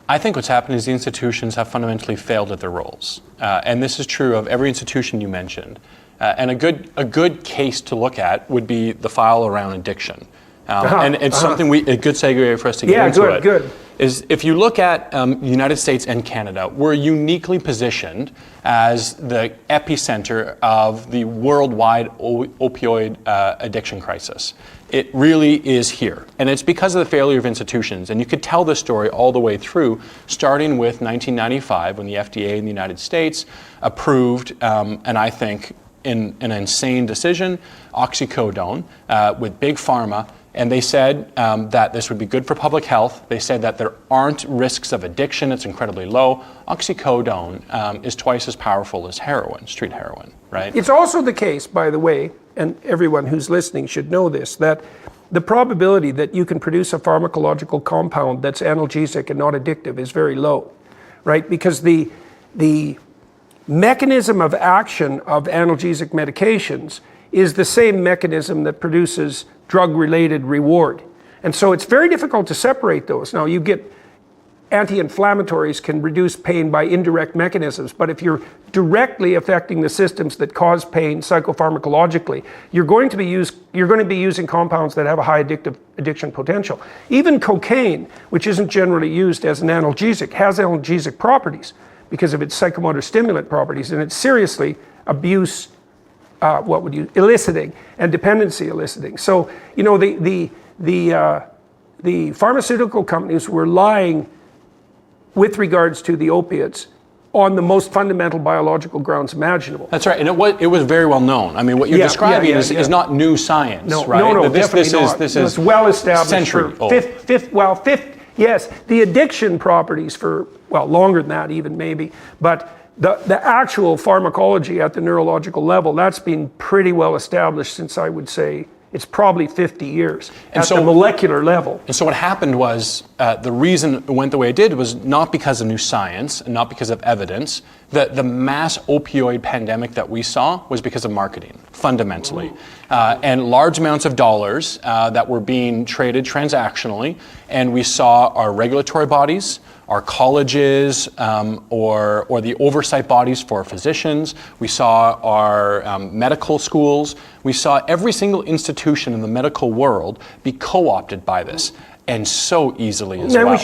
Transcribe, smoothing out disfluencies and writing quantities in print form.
I think what's happened is the institutions have fundamentally failed at their roles. And this is true of every institution you mentioned. And a good case to look at would be the file around addiction. And it's something a good segue for us to get into it. Good. Is if you look at the United States and Canada, we're uniquely positioned as the epicenter of the worldwide opioid addiction crisis. It really is here. And it's because of the failure of institutions. And you could tell this story all the way through, starting with 1995 when the FDA in the United States approved, and I think in an insane decision, oxycodone with Big Pharma. And they said that this would be good for public health. They said that there aren't risks of addiction. It's incredibly low. Oxycodone is twice as powerful as heroin, street heroin, right? It's also the case, by the way, and everyone who's listening should know this, that the probability that you can produce a pharmacological compound that's analgesic and not addictive is very low, right? Because the mechanism of action of analgesic medications is the same mechanism that produces drug-related reward. And so it's very difficult to separate those. Now you get anti-inflammatories can reduce pain by indirect mechanisms, but if you're directly affecting the systems that cause pain psychopharmacologically, you're going to be using compounds that have a high addiction potential. Even cocaine, which isn't generally used as an analgesic, has analgesic properties because of its psychomotor stimulant properties, and it's seriously abuse eliciting and dependency eliciting. So, you know, the pharmaceutical companies were lying with regards to the opiates on the most fundamental biological grounds imaginable. That's right, and it was very well known. I mean, what you're describing is not new science, right? No, definitely not. This is well established. Century old. Yes, the addiction properties for, longer than that even maybe, but the actual pharmacology at the neurological level, that's been pretty well established since, I would say, it's probably 50 years at the molecular level. And so what happened was, the reason it went the way it did was not because of new science and not because of evidence. The mass opioid pandemic that we saw was because of marketing, fundamentally. And large amounts of dollars that were being traded transactionally. And we saw our regulatory bodies, our colleges, or the oversight bodies for physicians. We saw our medical schools. We saw every single institution in the medical world be co-opted by this, and so easily as well.